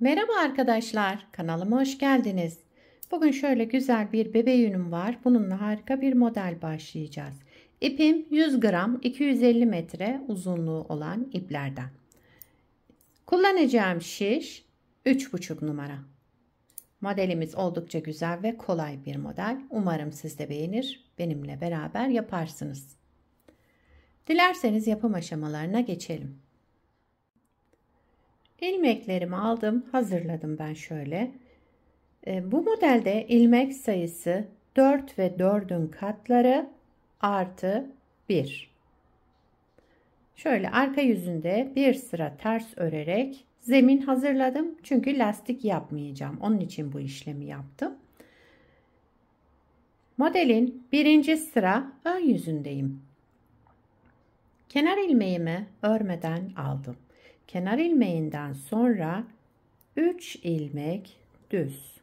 Merhaba arkadaşlar, kanalıma hoş geldiniz. Bugün şöyle güzel bir bebe yünüm var. Bununla harika bir model başlayacağız. İpim 100 gram 250 metre uzunluğu olan iplerden. Kullanacağım şiş 3,5 numara. Modelimiz oldukça güzel ve kolay bir model. Umarım siz de beğenir, benimle beraber yaparsınız. Dilerseniz yapım aşamalarına geçelim. İlmeklerimi aldım, hazırladım ben şöyle. Bu modelde ilmek sayısı 4 ve 4'ün katları artı 1. Şöyle arka yüzünde bir sıra ters örerek zemin hazırladım. Çünkü lastik yapmayacağım. Onun için bu işlemi yaptım. Modelin birinci sıra ön yüzündeyim. Kenar ilmeğimi örmeden aldım. Kenar ilmeğinden sonra 3 ilmek düz.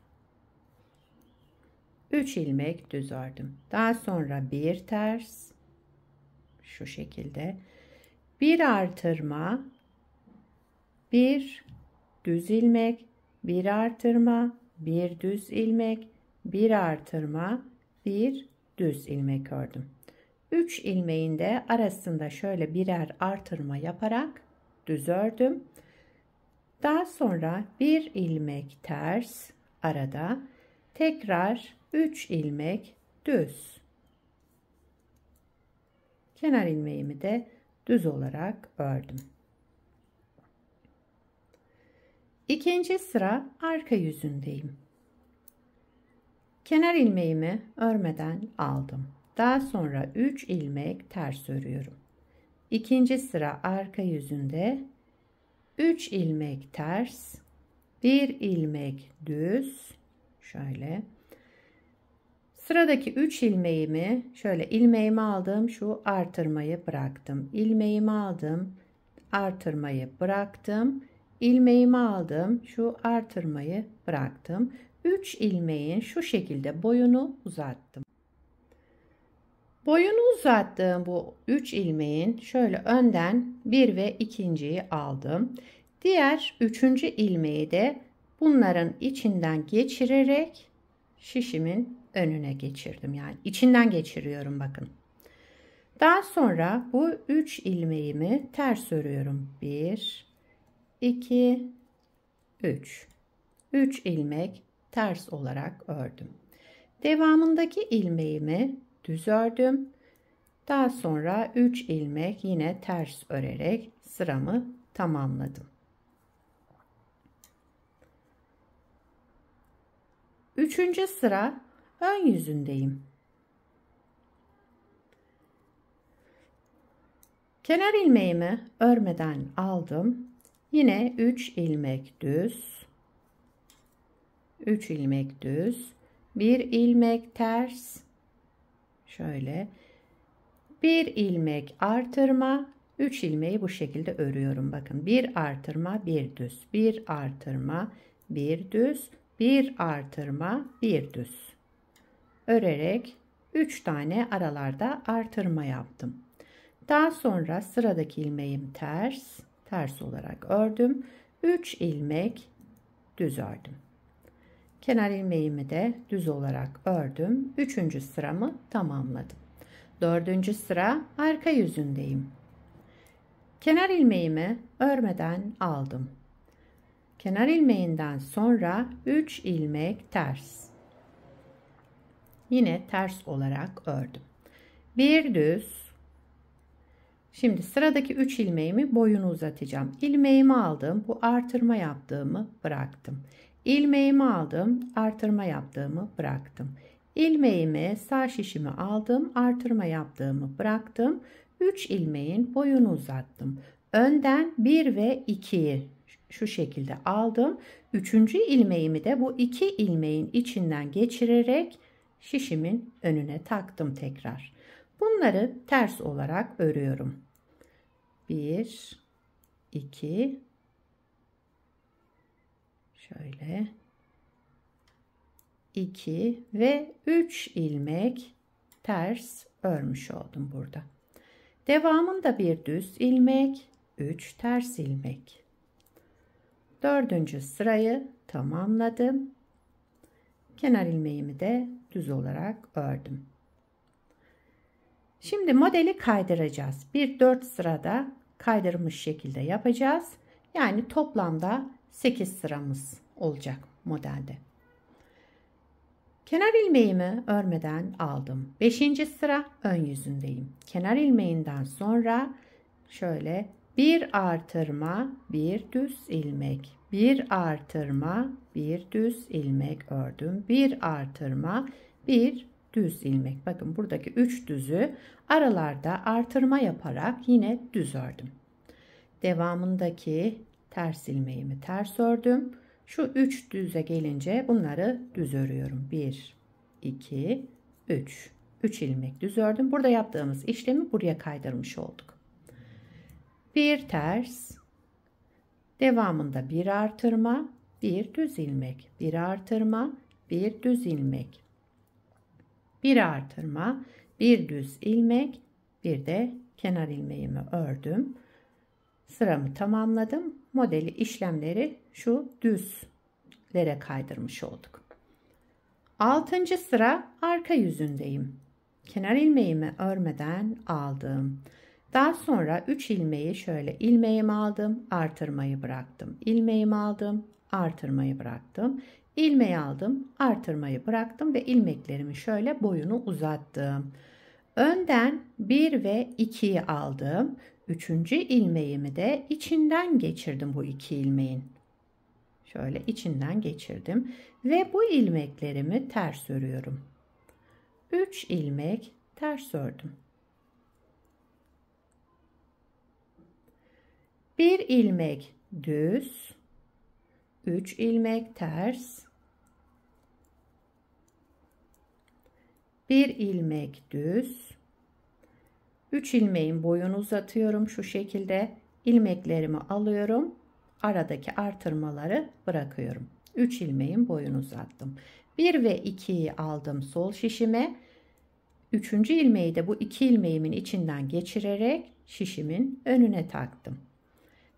3 ilmek düz ördüm. Daha sonra bir ters, şu şekilde, bir artırma, bir düz ilmek, bir artırma, bir düz ilmek, bir artırma, bir düz ilmek ördüm. 3 ilmeğin de arasında şöyle birer artırma yaparak düz ördüm. Daha sonra bir ilmek ters arada, tekrar 3 ilmek düz. Kenar ilmeğimi de düz olarak ördüm. İkinci sıra arka yüzündeyim. Kenar ilmeğimi örmeden aldım. Daha sonra 3 ilmek ters örüyorum. İkinci sıra arka yüzünde 3 ilmek ters, 1 ilmek düz, şöyle. Sıradaki 3 ilmeğimi şöyle ilmeğimi aldım, şu artırmayı bıraktım. İlmeğimi aldım, artırmayı bıraktım. İlmeğimi aldım, şu artırmayı bıraktım. 3 ilmeğin şu şekilde boyunu uzattım. Boyunu uzattığım bu 3 ilmeğin şöyle önden 1 ve 2.'yi aldım. Diğer 3. ilmeği de bunların içinden geçirerek şişimin önüne geçirdim. Yani içinden geçiriyorum bakın. Daha sonra bu 3 ilmeğimi ters örüyorum. 1, 2, 3. 3 ilmek ters olarak ördüm. Devamındaki ilmeğimi düz ördüm. Daha sonra 3 ilmek yine ters örerek sıramı tamamladım. Üçüncü sıra ön yüzündeyim. Kenar ilmeğimi örmeden aldım. Yine 3 ilmek düz. 3 ilmek düz. 1 ilmek ters. Şöyle. 1 ilmek artırma. 3 ilmeği bu şekilde örüyorum. Bakın 1 artırma, 1 düz. 1 artırma, 1 düz. 1 artırma, 1 düz. Örerek 3 tane aralarda artırma yaptım. Daha sonra sıradaki ilmeğim ters olarak ördüm. 3 ilmek düz ördüm. Kenar ilmeğimi de düz olarak ördüm. 3. sıramı tamamladım. 4. sıra arka yüzündeyim. Kenar ilmeğimi örmeden aldım. Kenar ilmeğinden sonra 3 ilmek ters. Yine ters olarak ördüm. Bir düz. Şimdi sıradaki 3 ilmeğimi boyunu uzatacağım. İlmeğimi aldım. Bu artırma yaptığımı bıraktım. İlmeğimi aldım. Artırma yaptığımı bıraktım. İlmeğimi sağ şişimi aldım. Artırma yaptığımı bıraktım. 3 ilmeğin boyunu uzattım. Önden 1 ve 2'yi şu şekilde aldım. 3. ilmeğimi de bu 2 ilmeğin içinden geçirerek şişimin önüne taktım tekrar. Bunları ters olarak örüyorum. 1, 2, şöyle 2 ve 3 ilmek ters örmüş oldum burada. Devamında bir düz ilmek, 3 ters ilmek. Dördüncü sırayı tamamladım. Kenar ilmeğimi de düz olarak ördüm. Şimdi modeli kaydıracağız. Bir 4 sırada kaydırmış şekilde yapacağız. Yani toplamda 8 sıramız olacak modelde. Kenar ilmeğimi örmeden aldım. 5. sıra ön yüzündeyim. Kenar ilmeğinden sonra şöyle bir artırma, bir düz ilmek, bir artırma, bir düz ilmek ördüm. Bir artırma, bir düz ilmek. Bakın buradaki 3 düzü aralarda artırma yaparak yine düz ördüm. Devamındaki ters ilmeğimi ters ördüm. Şu 3 düze gelince bunları düz örüyorum. 1, 2, 3. 3 ilmek düz ördüm. Burada yaptığımız işlemi buraya kaydırmış olduk. Bir ters, devamında bir artırma, bir düz ilmek, bir artırma, bir düz ilmek, bir artırma, bir düz ilmek, bir de kenar ilmeğimi ördüm. Sıramı tamamladım. Modeli işlemleri şu düzlere kaydırmış olduk. 6. sıra arka yüzündeyim. Kenar ilmeğimi örmeden aldım. Daha sonra 3 ilmeği şöyle ilmeğimi aldım, artırmayı bıraktım. İlmeğimi aldım, artırmayı bıraktım. İlmeği aldım, artırmayı bıraktım ve ilmeklerimi şöyle boyunu uzattım. Önden 1 ve 2'yi aldım. 3. ilmeğimi de içinden geçirdim bu 2 ilmeğin. Şöyle içinden geçirdim ve bu ilmeklerimi ters örüyorum. 3 ilmek ters ördüm. 1 ilmek düz, 3 ilmek ters, 1 ilmek düz, 3 ilmeğin boyunu uzatıyorum şu şekilde, ilmeklerimi alıyorum, aradaki artırmaları bırakıyorum. 3 ilmeğin boyunu uzattım. 1 ve 2'yi aldım sol şişime. 3. ilmeği de bu 2 ilmeğimin içinden geçirerek şişimin önüne taktım.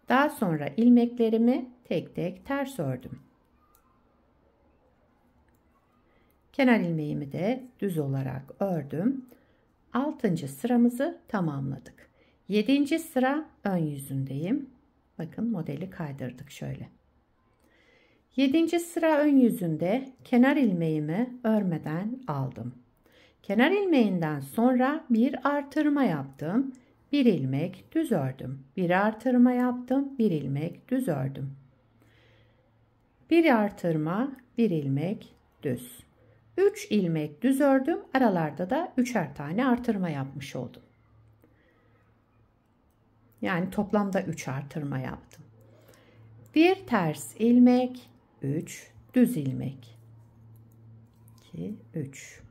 Daha sonra ilmeklerimi tek tek ters ördüm. Kenar ilmeğimi de düz olarak ördüm. 6. sıramızı tamamladık. 7. sıra ön yüzündeyim. Bakın modeli kaydırdık şöyle. 7. sıra ön yüzünde kenar ilmeğimi örmeden aldım. Kenar ilmeğinden sonra bir artırma yaptım. Bir ilmek düz ördüm. Bir artırma yaptım. Bir ilmek düz ördüm. Bir artırma, bir ilmek düz. 3 ilmek düz ördüm. Aralarda da 3'er tane artırma yapmış oldum. Yani toplamda 3 artırma yaptım. Bir ters ilmek, 3 düz ilmek. 2, 3.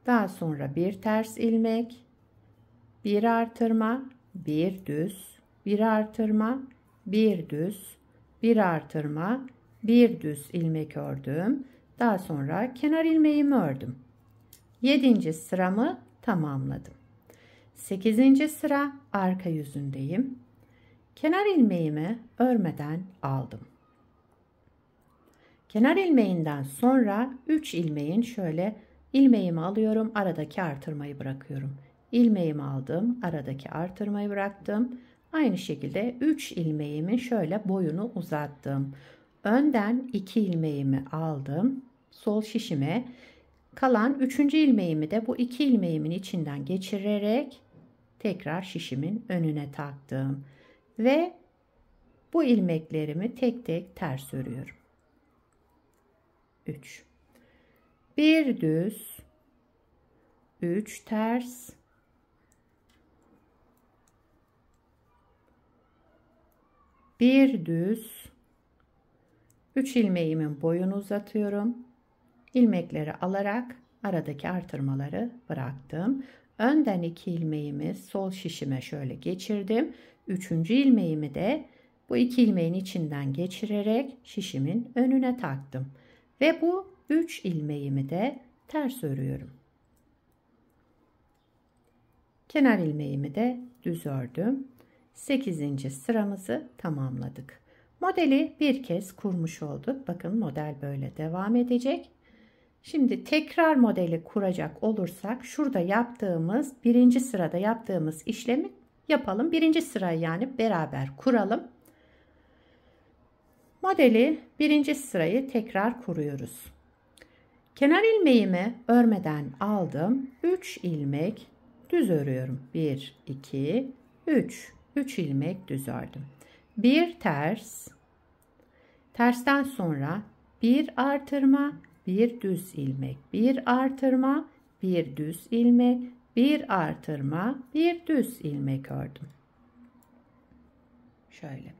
Daha sonra bir ters ilmek, bir artırma, bir düz, bir artırma, bir düz, bir artırma, bir düz ilmek ördüm. Daha sonra kenar ilmeğimi ördüm. 7. sıramı tamamladım. 8. sıra arka yüzündeyim. Kenar ilmeğimi örmeden aldım. Kenar ilmeğinden sonra 3 ilmeğin şöyle ilmeğimi alıyorum, aradaki artırmayı bırakıyorum. İlmeğimi aldım, aradaki artırmayı bıraktım. Aynı şekilde 3 ilmeğimin şöyle boyunu uzattım. Önden 2 ilmeğimi aldım. Sol şişime kalan 3. ilmeğimi de bu 2 ilmeğimin içinden geçirerek tekrar şişimin önüne taktım. Ve bu ilmeklerimi tek tek ters örüyorum. 3. Bir düz, 3 ters, bir düz, 3 ilmeğimin boyunu uzatıyorum. İlmekleri alarak aradaki artırmaları bıraktım. Önden 2 ilmeğimi sol şişime şöyle geçirdim. 3. ilmeğimi de bu 2 ilmeğin içinden geçirerek şişimin önüne taktım. Ve bu 3 ilmeğimi de ters örüyorum. Kenar ilmeğimi de düz ördüm. 8. sıramızı tamamladık. Modeli bir kez kurmuş olduk. Bakın model böyle devam edecek. Şimdi tekrar modeli kuracak olursak şurada yaptığımız birinci sırada yaptığımız işlemi yapalım. Birinci sırayı yani beraber kuralım. Modeli birinci sırayı tekrar kuruyoruz. Kenar ilmeğimi örmeden aldım. 3 ilmek düz örüyorum. 1, 2, 3. 3 ilmek düz ördüm. Bir ters. Tersten sonra bir artırma, bir düz ilmek, bir artırma, bir düz ilmek, bir artırma, bir düz ilmek ördüm. Şöyle.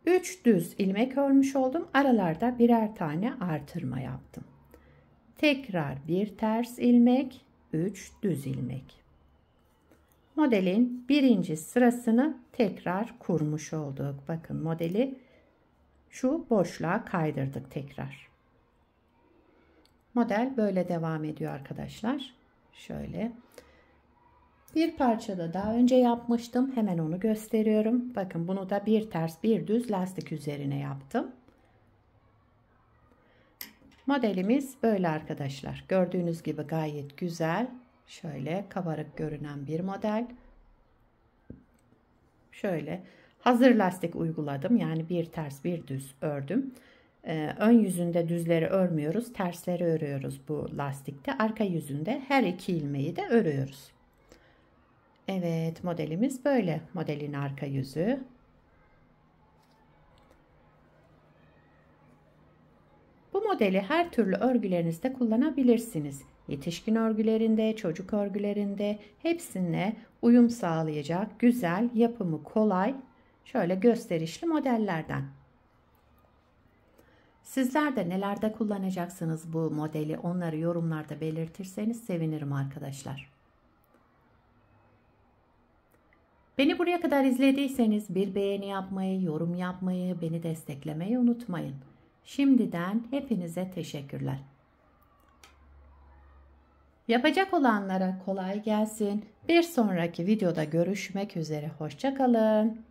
3 düz ilmek örmüş oldum. Aralarda birer tane artırma yaptım. Tekrar bir ters ilmek, 3 düz ilmek. Modelin birinci sırasını tekrar kurmuş olduk. Bakın modeli şu boşluğa kaydırdık tekrar. Model böyle devam ediyor arkadaşlar. Şöyle. Bir parçada daha önce yapmıştım. Hemen onu gösteriyorum. Bakın bunu da bir ters bir düz lastik üzerine yaptım. Modelimiz böyle arkadaşlar. Gördüğünüz gibi gayet güzel. Şöyle kabarık görünen bir model. Şöyle hazır lastik uyguladım. Yani bir ters bir düz ördüm. Ön yüzünde düzleri örmüyoruz. Tersleri örüyoruz bu lastikte. Arka yüzünde her iki ilmeği de örüyoruz. Evet, modelimiz böyle. Modelin arka yüzü. Bu modeli her türlü örgülerinizde kullanabilirsiniz. Yetişkin örgülerinde, çocuk örgülerinde hepsine uyum sağlayacak güzel, yapımı kolay, şöyle gösterişli modellerden. Sizler de nelerde kullanacaksınız bu modeli, onları yorumlarda belirtirseniz sevinirim arkadaşlar. Beni buraya kadar izlediyseniz bir beğeni yapmayı, yorum yapmayı, beni desteklemeyi unutmayın. Şimdiden hepinize teşekkürler. Yapacak olanlara kolay gelsin. Bir sonraki videoda görüşmek üzere. Hoşça kalın.